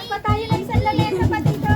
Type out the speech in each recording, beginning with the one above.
pa tayo ng isang lamesa pa dito.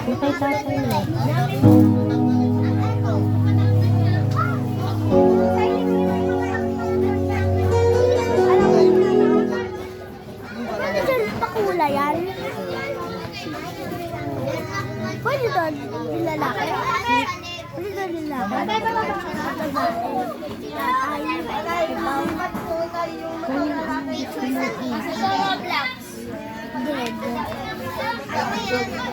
Kay tatay na. Pakula yan. Pwede doon nilalaki. Pwede doon nilalaki. Isang alam mo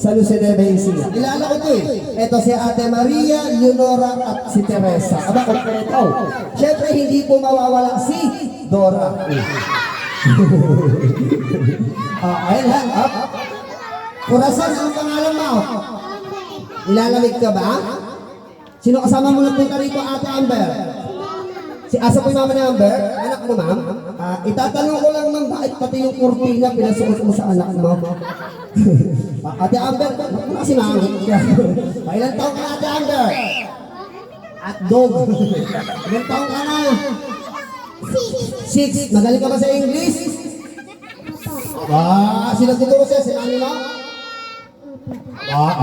Sa Lucena Basin. Kilala ko to eh. Ito si Ate Maria, Leonora at si Teresa. Aba, kompleto. Siyempre, hindi po mawawala si Dora. Ayun lang. Kurasan, ang pangalan mo? Nilalamig ka ba? Sino kasama mo nagpunta rito, Ate Amber? Si Asa po yung mama ni Amber? Anak mo, ma'am? Itatanong ko lang, ma'am, bakit pati yung kurtina pinasuot mo sa anak mo? Ate Amber, bakit mo kasi mangit ka? Ilan taong ka na, Ate Amber? At dog. Ilan taong ka na? 6. Magaling ka ba sa English? Sino tuturo sa'yo? Si mami mo?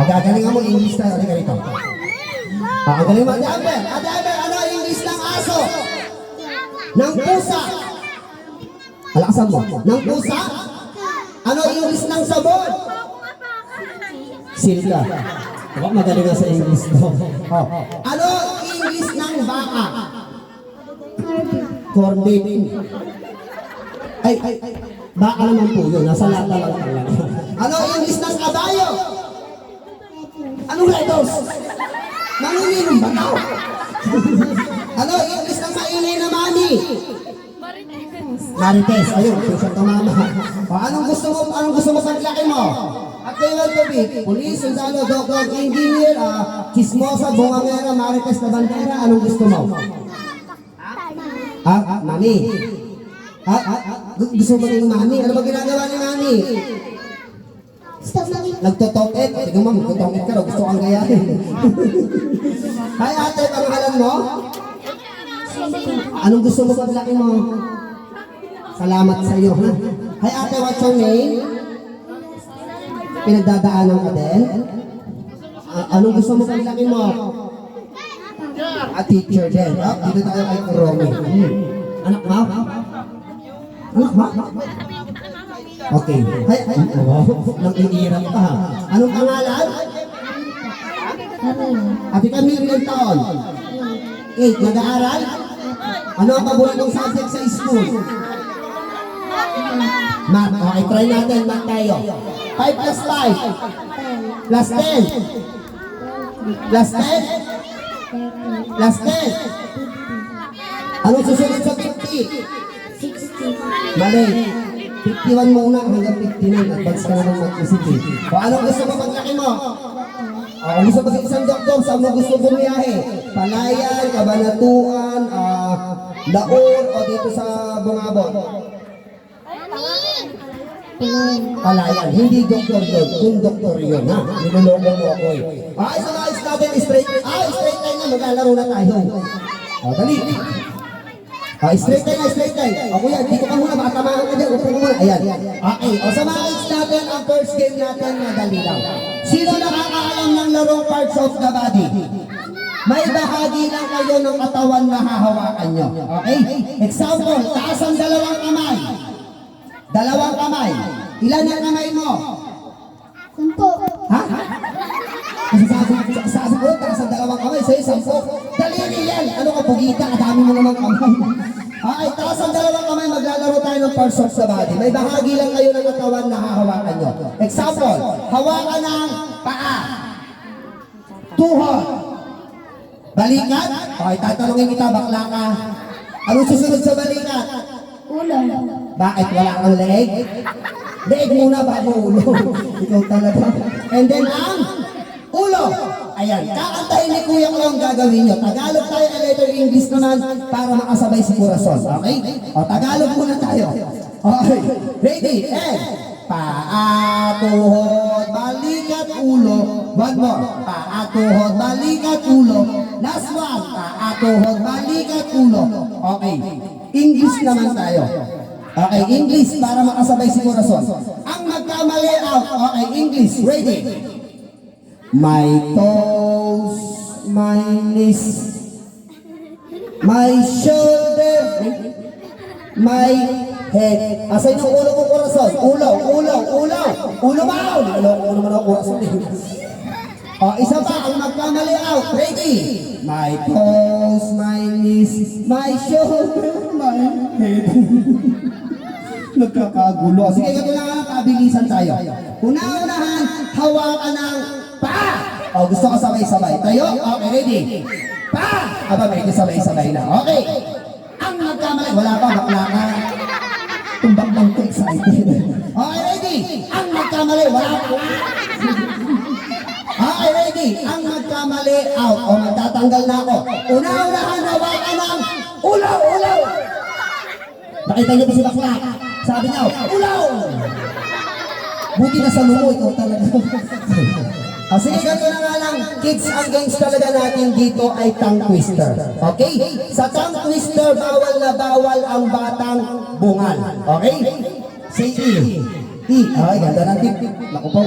Gagalingan mo English tayo. Halika rito. Ang galing mo, Ate Amber. Ate Amber, ano ang English ng aso? Ng pusa. Alakasan mo. Ng pusa? Ano ang English ng sabon? Silka. Magaling nga sa English mo. Ano ang English ng baka? Corned beef. Ay, baka naman po yun. Nasa lata lang talaga. Ano ang English ng kabayo? Anong letters? Nanginginom ba tao? Ano ang English ng maingay na mami? Marites. Ayun, siya tumama. Anong gusto mo paglaki mo? At they want to be police, sundalo, doktor, engineer, chismosa, bungangera, marites na bandera. Anong gusto mo? Mami. Gusto mo rin mami? Ano ba ginagawa ni mami? Nagtotoket. Tignan mo, magtotoket ka. Gusto kang gayahin. Hi ate, pangalan mo? Anong gusto mo paglaki mo? Salamat sa iyo. Hi ate, what's your name? Pinagdadaanan ka din? Anong gusto mo paglaki mo? A teacher din. Dito tayo kay Kuromi. Anak mo? Anak mo? Okay. Hay, nang iirap ka ha. Anong pangalan? Ate Camille, ilang taon? 8. Nag-aaral? Ano ang paboritong subject sa school? Math. Okay, try natin. Math tayo. 5 plus 5. Plus 10. Plus 10. Plus 10. Anong susunod sa 50? 60. Mali. 51 muna hanggang 59. Advance ka naman mag-isip eh. O anong gusto mo paglaki mo? O kung gusto mo sa isang doktor, saan mo gusto bumiyahe? Palayan, Cabanatuan, Laor, o dito sa Bungabon? Palayan. Hindi doktor yun. Kung doktor yun, ha? Niloloko mo ako eh. Ay, sa mga natin, straight line na. Maglalaro na tayo. O, dali. Straight line. O kuya, dito ka muna, baka tamaan ka dyan. Upo ka muna. Ayan. Okay. O sa mga kids natin, ang first game natin, madali lang. Sino nakakaalam ng larong parts of the body? May bahagi lang kayo ng katawan na hahawakan nyo. Okay? Example, taas ang dalawang kamay. Dalawang kamay. Ilan ang kamay mo? 10. Ha? Sasabi ko, taas ang dalawang kamay. Sa'yo, 10. Daliri yan. Ano ka, pugita? Kadami mo naman kamay. Okay, taas ang dalawang kamay. Maglalaro tayo ng parts of the body. May bahagi lang kayo ng katawan na hahawakan nyo. Example, hawakan ng paa. Tuhod. Balikat? Okay, tatanungin kita, bakla ka. Anong susunod sa balikat? Ulo. Bakit wala kang leg? Leg muna bago ulo. Ikaw talaga. And then ang ulo. Ayan, kakantahin ni Kuya ko ang gagawin nyo. Tagalog tayo, letter English naman para makasabay si Corazon. Okay? O, Tagalog muna tayo. Okay. Ready? And paa, tuhod, balikat, ulo. One more. Paa, tuhod, balikat, ulo. Last one. Paa, tuhod, balikat, ulo. Okay. English naman tayo. Okay, English para makasabay si Corazon. Ang magkamali out. Okay, English. Ready? My toes, my knees, my shoulder, my head. Asan yung ulo ko, Corazon? Ulo. Ulo ba? Niloloko ko naman ako, Corazon. O, isa pa, ang magkamali out. Ready? My toes, my knees, my shoulder, my head. Nagkakagulo. Sige, ganito na nga, pabilisan tayo. Una-unahan, hawakan ng paa. O, gusto ko sabay-sabay. Tayo? Okay, ready? Paa! Aba, may sabay-sabay na. Okay. Ang magkamali, wala pa, bakla ka. Tumbang lang ko, excited. Okay, ready? Ang magkamali, wala pa. Okay, ready? Ang magkamali, out. O, magtatanggal na ako. Una-unahan, hawakan ng ulaw. Nakita niyo ba si bakla? Sabi niya, ulaw! Buti na sa lumo, ikaw talaga. Sige, ganito na nga lang. Kids, ang games talaga natin dito ay tongue twister. Okay? Sa tongue twister, bawal na bawal ang batang bungal. Okay? Say E. E. Ay, ganda ng tip. Naku po.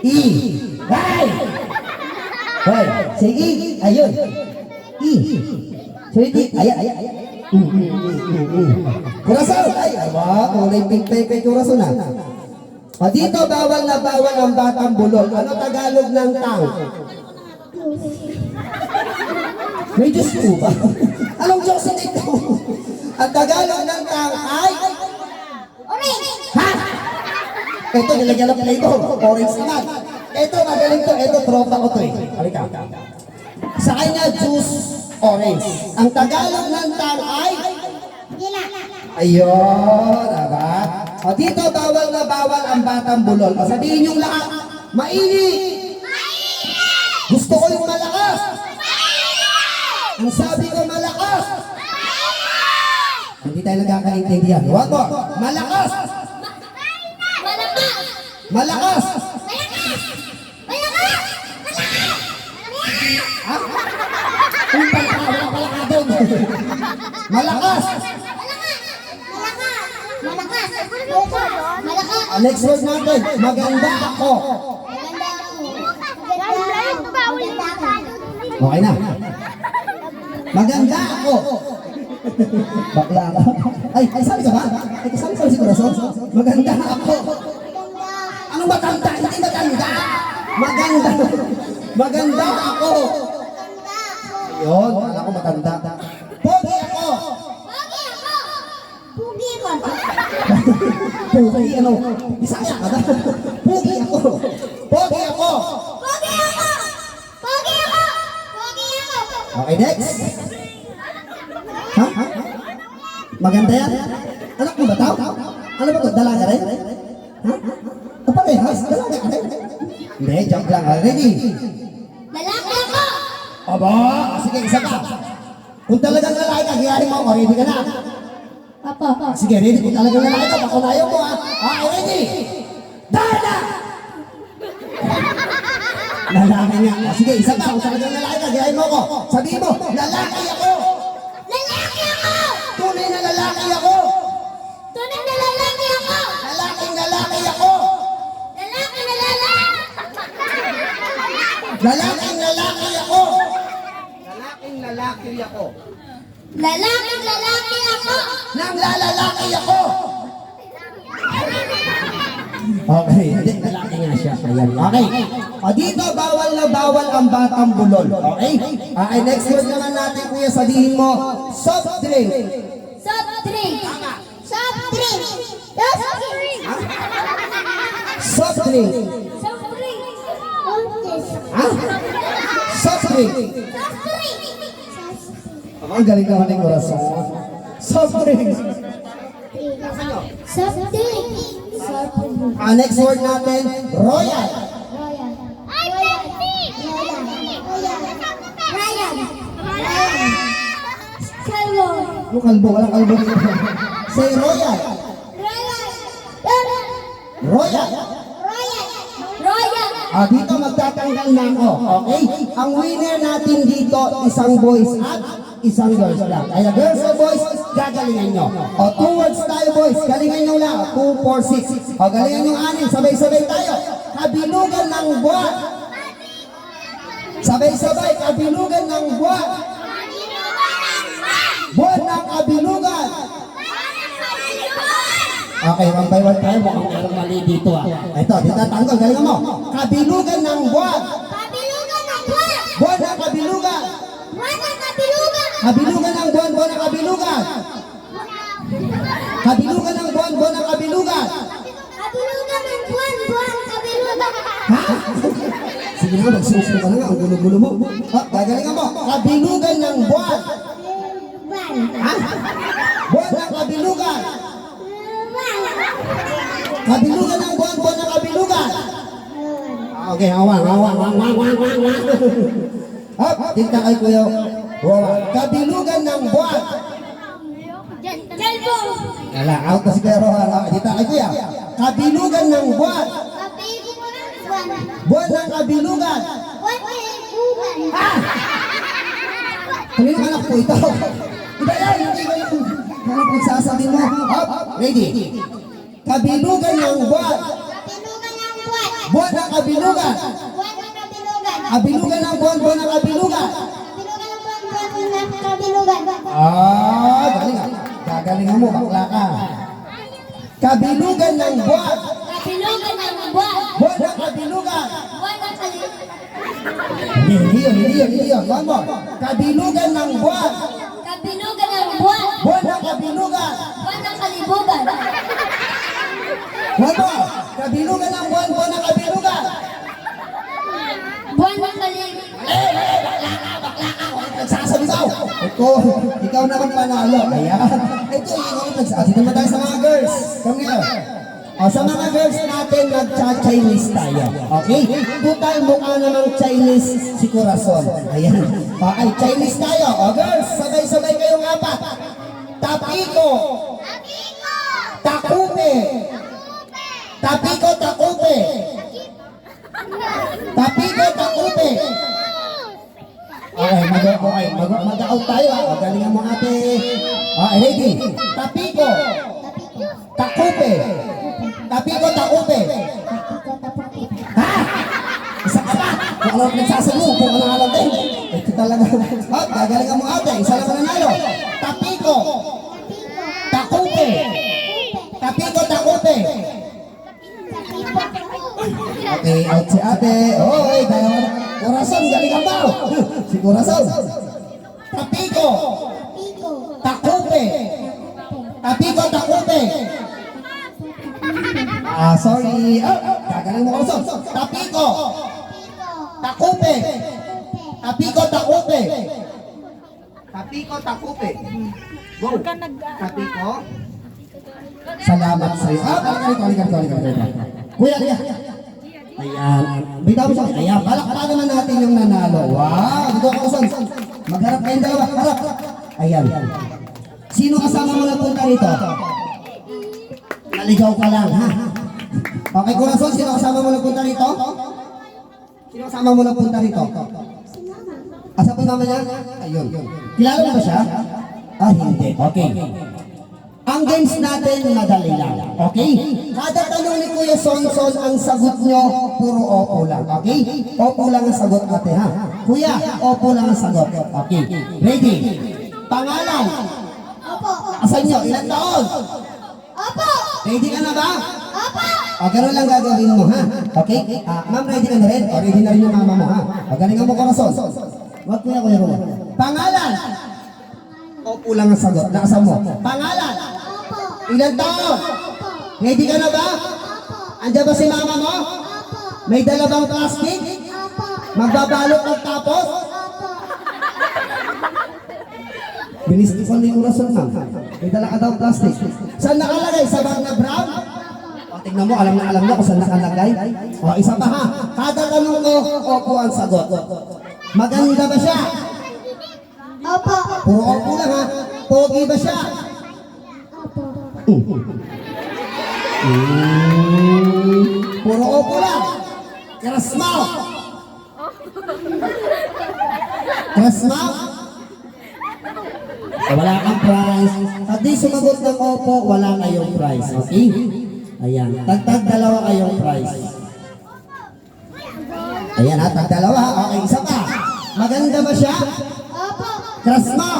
E. Hey! Hey. Say E. Ayun. E. Say E. Ayan. Corazon! Ay, kulay pink kay Corazon na. Dito, bawal na bawal ang batang bulol. Ano Tagalog ng tang? May Diyos po ba? Anong Diyos ito? Ang Tagalog ng tang ay? Orange. Ha? Ito, nilagyan na pala ito. Orange naman. Ito, magaling to. Ito, tropa ko to eh. Halika. Sa kanya, juice orange. Ang Tagalog ng tang ay? Dila. Ayun, diba? Dito, bawal na bawal ang batang bulol. Sabihin yung lahat, mainit! Gusto ko yung malakas! Ang sabi ko, malakas! Hindi tayo nagkakaintindihan. One more. Malakas! Malakas! Ha? Ang pala ka doon. Malakas! Next word natin, maganda ako. Okay na. Maganda ako. Bakla ka. Ay, sabi ka ba? Ay, sabi si Corazon. Maganda ako. Anong maganda? Hindi maganda. Maganda ako. Yun, kala ko maganda. Pogi ako. Pugi ano? Bisaya ka ba? Pugi ako. Okay, next. Ha? Maganda yan? Anak mo ba tao? Ano ba to? Dalaga rin? Ha? O parehas? Dalaga ka rin? Hindi, joke lang. Ready? Lalaki ako! Aba, sige, isa pa. Kung talagang lalaki ka, giyahin mo ako, ready ka na. Papa. Sige, ready. Kung talagang lalaki ka, pakunayo mo ha. Okay, ready? Dada! Lalaki nga. O, sige, isa pa. Kung talagang lalaki ka, giyahin mo ako. Sabihin mo, lalaki ako! Lalaki ako! Tunay na lalaki ako! Tunay na lalaki ako! Lalaking lalaki ako! Lalaki na lalaki! Lalaking lalaki ako! Lalaking lalaki ako! Lalaking lalaki ako! Nang lalalaki ako! Okay, hindi, lalaki nga siya. Ayan. Okay. O dito, bawal na bawal ang batang bulol. Okay? Okay, next word naman natin, kuya, sabihin mo, soft drink. Soft drink! Soft drink! Soft drink! Soft drink. Soft drink! Ha? Soft drink. Soft drink! Ang galing naman ng orasan. Soft drink. Soft drink! Soft drink! Next word natin, royal. Royal! Ay, Pepsi! Royal! Royal! Royal! Kalbo! Ano kalbo? Walang kalbo dito. Say royal. Royal! Royal. Royal! Royal! Dito magtatanggal na ako. Okay? Ang winner natin dito, isang boys at isang girls lang. Kaya girls o boys, gagalingan nyo. O 2 words tayo boys, galingan nyo lang. 2, 4, 6. O galingan nyo 6, sabay-sabay tayo. Kabilugan ng buwan. Sabay-sabay, kabilugan ng buwan. Buwan ng kabilugan. Okay, 1 by 1 tayo. Mukhang merong mali dito Ito, dito tanggal. Galingan mo. Kabilugan ng buwan. Kabilugan ng buwan! Buwan ng kabilugan. Buwan ng kabilugan! Kabilugan ng buwan, buwan ng kabilugan. Kabilugan ng buwan, buwan ng kabilugan. Kabilugan ng buwan! Buwan kabilugan! Ha? Sige nga, magsusunod ka na nga. Ang gulo-gulo mo. Gagalingan mo. Kabilugan ng buwan. Buwan! Ha? Buwan ng kabilugan. Buwan! Kabilugan ng buwan, buwan ng kabilugan. Okay, awang. Tingnan kay kuya. Kabilugan ng buwan. Kalbo! Wala, out na si Kuya Rohan. Dito kay kuya. Kabilugan ng buwan. Kabilugan ng buwan! Buwan ng kabilugan. Buwan kabilugan! Kanina anak ko ito. Iba yan, hindi ko yung nagsasabi mo. Ready? Kabilugan ng buwan. Kabilugan ng buwan! Buwan ng kabilugan. Buwan ng kabilugan! Kabilugan ng buwan, buwan ng kabilugan. Kabilugan ng buwan! Buwan ng kabilugan! Galing. Gagalingan mo, bakla ka. Kabilugan ng buwan. Kabilugan ng buwan! Buwan ng kabilugan. Buwan ng kabilugan! Hindi yun. One more. Kabilugan ng buwan. Kabilugan ng buwan! Buwan ng kabilugan. Buwan ng kalibugan! One more. Kabilugan ng buwan, buwan ng kabilugan. Buwan ng kalibugan! Nagsasabi daw. Ikaw naman panalo. Ayan. Ito, ikaw nagsasabi. Dito naman tayo sa mga girls. Come here. Sa mga girls natin, nagcha-Chinese tayo. Okay? Total mukha namang Chinese si Corazon. Ayan. Okay, Chinese tayo. Girls, sabay-sabay kayong apat. Tapiko. Takupe. Tapiko, takupe. Tapiko, takupe. Okay, mag-out tayo. Galingan mo ate. Ready? Tapiko. Takupe. Tapiko, takupe. Ha? Isa ka pa. Kung ano nagsasabi mo, kung ano alam din. Ito talaga. Gagalingan mo ate. Isa lang nanalo. Tapiko. Takupe. Tapiko, takupe. Okay, out si ate. Oy, dahil Corazon, galingan ba? Si Corazon. Tapiko. Takupe. Tapiko, takupe. Sorry. Gagaling mo Corazon. Tapiko. Takupe. Tapiko, takupe. Tapiko, takupe. Go. Huwag ka nag... Tapiko. Salamat sa'yo. Halika. Kuya. Ayan. Bitaw mo siya. Ayan. Palakpakan naman natin yung nanalo. Wow. Dito ako, son. Magharap kayong dalawa. Harap. Ayan. Sino kasama mo na punta rito? Naligaw ka lang, ha? Okay, Corazon, sino kasama mo na punta rito? Sino kasama mo na punta rito? Asa po naman niya? Ayun. Kilala mo ba siya? Ah, hindi. Okay. Ang games natin, madali lang. Okay? Kada tanong ni Kuya Sonson, ang sagot nyo, puro opo lang. Okay? Opo lang ang sagot, ate, ha? Kuya, opo lang ang sagot. Okay. Ready? Pangalan? Opo. Asan nyo? Ilang taon? Opo. Ready ka na ba? Opo. O, ganun lang gagawin mo, ha? Okay? Ma'am, ready ka na rin? O, ready na rin yung mama mo, ha? O, galingan mo, Corazon. Wag kuya, Roma. Pangalan? Opo lang ang sagot. Nakasan mo. Pangalan? Opo. Ilang taon? Ready ka na ba? Andiyan ba si mama mo? Opo. May dala bang plastic? Opo. Magbabalot ng tapos? Opo. Binis ko ni Corazon, ma'am. May dala ka daw plastic. Saan nakalagay? Sa bag na brown? O, tignan mo, alam na kung saan nakalagay. O, isa pa ha. Kada tanong ko, opo ang sagot. Maganda ba siya? Opo. Puro opo lang ha. Pogi ba siya? Opo. Puro opo lang. Krasma. Krasma? Wala kang prize. At di sumagot ng opo, wala kayong prize. Okay? Ayan. Tagtag dalawa kayong prize. Ayan ha, tag dalawa. Okay, isa pa. Maganda ba siya? Opo. Krasma.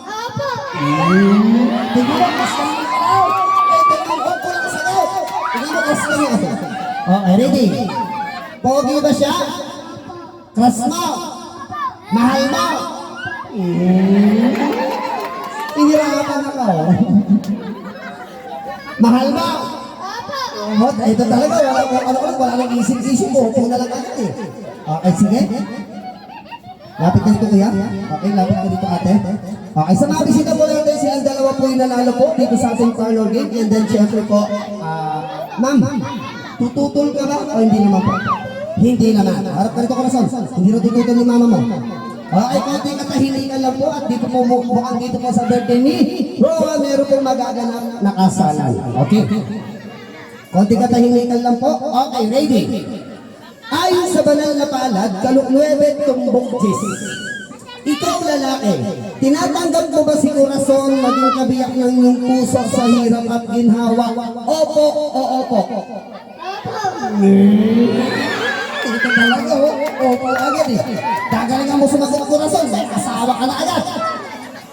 Opo. Tignan mo, krasma yung ikaw. Tignan mo, opo lang sa daw. Tignan mo, krasma yung ikaw. Okay, ready? Pogi ba siya? Krasma. Mahal mo. Ihirapan ako. Mahal mo. Opo. Ito talaga, wala nang isip-isip mo. Upo na lang agad eh. Okay, sige. Lapit ka dito kuya. Okay, lapit ka dito ate. Okay, sa mga bisita po natin, silang dalawa po yung nanalo po dito sa ating parlor game. And then syempre po, ma'am, tututol ka ba? O hindi naman po? Hindi naman. Harap ka dito, Corazon. Hindi rin tututol ni mama mo. Okay, konti katahilikan lang po at dito po mukhang dito po sa birthday ni Roa, meron pong magaganap na kasalan. Okay. Konti katahilikan lang po. Okay, ready? Ayon sa banal na palad, kaluknuebe tumbok jis. Ikaw lalaki, tinatanggap mo ba si Corazon maging kabiyak ng iyong puso sa hirap at ginhawa? Opo o opo? Ito talaga, opo agad eh. Gagalingan mo sumagot Corazon, may asawa ka na agad.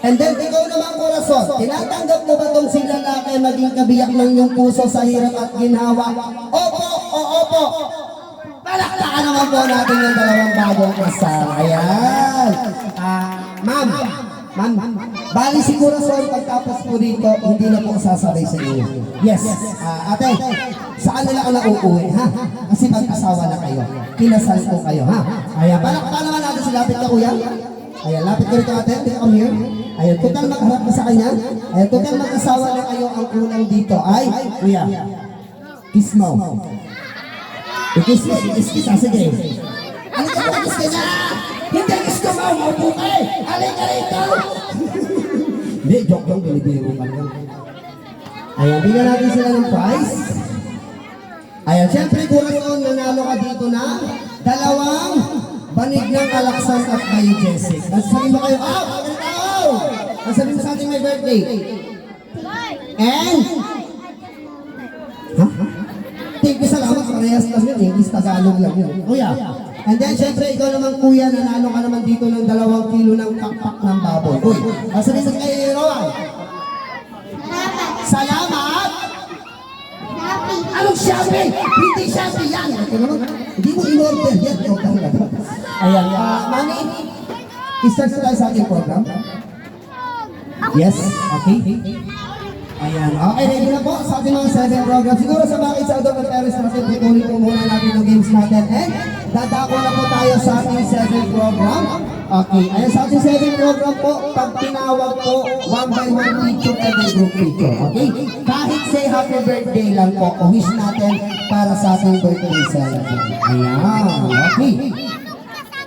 And then ikaw naman Corazon, tinatanggap mo ba itong si lalaki maging kabiyak ng iyong puso sa hirap at ginhawa? Opo o opo? Palakpakan naman po natin yung dalawang bagong kasal. Ayan. Ma'am, bali si Corazon pagtapos po dito, hindi na po sasabay sa inyo. Yes. Ate, saan nila ka na uuwi, ha? Kasi mag-asawa na kayo. Kinasal po kayo, ha? Ayan, palakpakan naman natin si lapit ka kuya. Ayan, lapit ko rito ate, come here. Ayan, total magharap ka sa kanya. Ayan, total mag-asawa na kayo. Ang kulang dito ay, kuya, kiss mo. Ikis ka, sige. Halika mo, ikis ka na! Hindi kiss ka mo, maupo ka eh! Halika rito! Hindi, joke lang, binibiro ka lang. Ayan, bigyan natin sila ng prize. Ayan, syempre, Corazon, nanalo ka dito na dalawang banig ng Alaksan at Bayo Jessic. Sabihin mo kayo, magandang tao! Sabihin mo sa ating may birthday. And? Ha? Thank you, salamat. Parehas lang yun. English, Tagalog lang yun. Kuya. And then, syempre, ikaw naman, kuya, nanalo ka naman dito ng 2 kilo ng pakpak ng baboy. Uy, sabihin sa kayo, Rowan. Salamat! Anong Shopee? Hindi Shopee yan. Ito naman, hindi mo in-order yan. Ayan, Manny, start na tayo sa ating program. Yes, okay. Ayan. Okay, ready na po sa ating mga 7 program. Siguro sa mga kids out of the parents natin, tutuloy po muna natin ang games natin. And dadako na po tayo sa ating 7 program. Okay, ayan sa ating 7 program po, pag tinawag po, 1 by 1 picture and then group picture. Okay? Kahit say happy birthday lang po, o wish natin para sa ating birthday celebration. Ayan. Okay.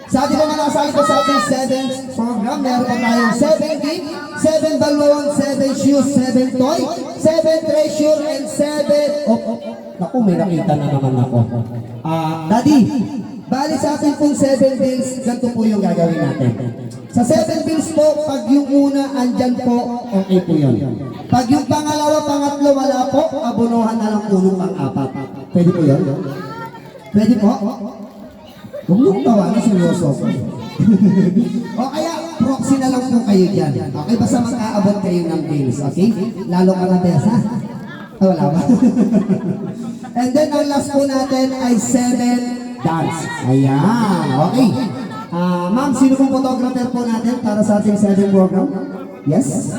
Sa ating mga nasali po sa ating 7th program, meron po tayong 7 gift, 7 balloon, 7 shoes, 7 toy, 7 treasure, and 7... Naku, may nakita na naman ako. Daddy, bali sa ating pong 7 bills, ganito po yung gagawin natin. Sa 7 bills po, pag yung una andyan po, okay po yun. Pag yung pangalawa, pangatlo, wala po, abunuhan na lang po ng pang-apat. Pwede po yun? Pwede po? Huwag mong tawa na seryoso. O kaya, proxy na lang po kayo dyan. Okay, basta mag-aabot kayo ng bills, okay? Lalo ka na besa. Wala ba? And then, ang last po natin ay 7 dance. Ayan, okay. Ma'am, sino pong photographer po natin para sa ating 7 program? Yes?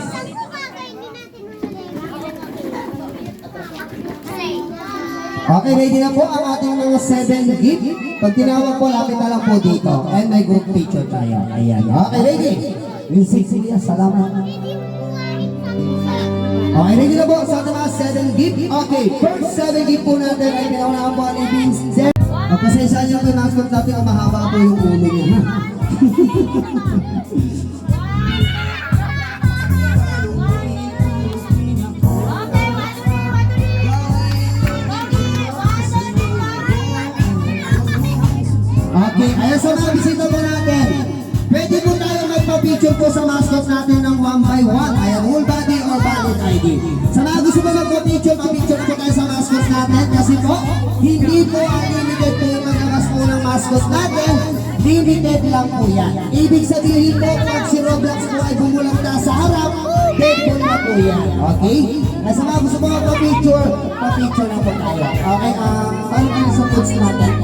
Okay, ready na po ang ating mga 7 gift. Pag tinawag po, lapit na lang po dito. And may group picture tayo. Ayan. Okay, ready? Music, sige. Salamat. Okay, ready na po sa ating mga 7 gift. Okay, first 7 gift po natin ay pinaunahan po ang Ibins. Pasensya niyo po yung mascot natin ang mahaba po yung ulo niya. Ha? Okay, ayan sa mga bisita po natin. Pwede po tayo magpa-picture po sa mascot natin ng 1 by 1. Ayan, whole body or valid ID. Sa mga gusto po magpa-picture, pa-picture po tayo sa mascot natin. Kasi po, hindi po unlimited po yung magagas po ng mascot natin. Limited lang po yan. Ibig sabihin po, pag si Roblox po ay bumulagta sa harap, dead po na po yan. Okay? Kaya sa mga gusto po magpa-picture, pa-picture na po tayo. Okay, paano kayo sa foods natin?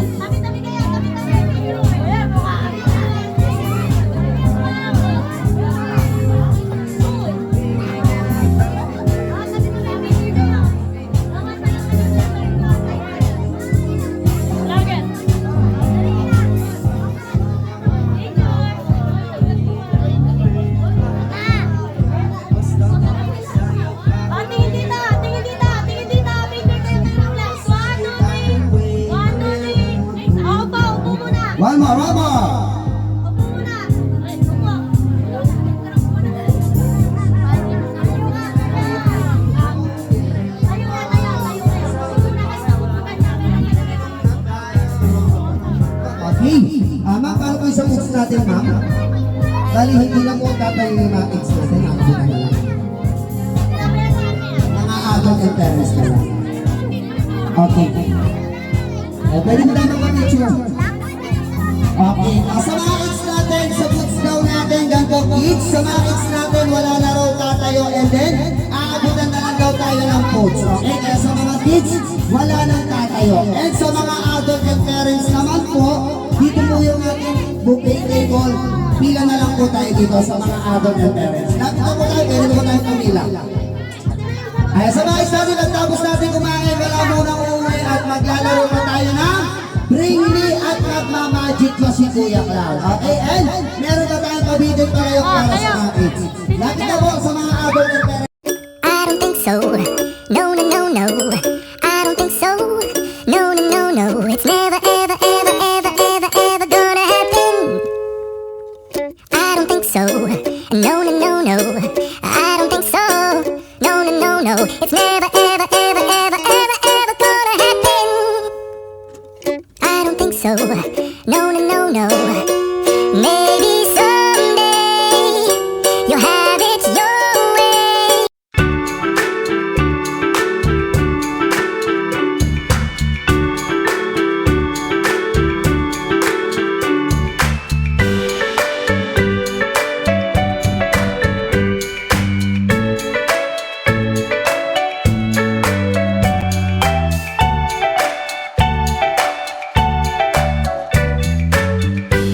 One more, one more. Okay. Ma'am, paano po isang moves natin, ma'am? Dali, hindi na po tatayo yung mga kids natin. Ako na lang. Mga adult and parents na lang. Okay. Pwede mo tayo magpa-picture. Okay, sa mga kids natin, sa boots daw natin, ganito kids, sa mga kids natin, wala na raw tatayo, and then, aabutan na lang daw tayo ng posts, okay? Kaya sa mga kids, wala nang tatayo. And sa mga adult and parents naman po, dito po yung ating buffet table, pila na lang po tayo dito sa mga adult and parents. Lapit na po tayo, kaya po tayo pamila. Ay, sa mga kids natin, nagtapos natin kumain, wala munang uuwi at maglalaro pa tayo ng Bring Me at magmamagic pa si Kuya Cloud. Okay, and meron pa tayong pabitin pa kayo para sa mga kids. Lapit na po sa mga adult and parents. I don't think so. No, no, no, no. I don't think so. No, no, no, no. It's never, ever, ever, ever, ever, ever gonna happen. I don't think so. No, no, no, no. I don't think so. No, no, no, no. It's never, ever.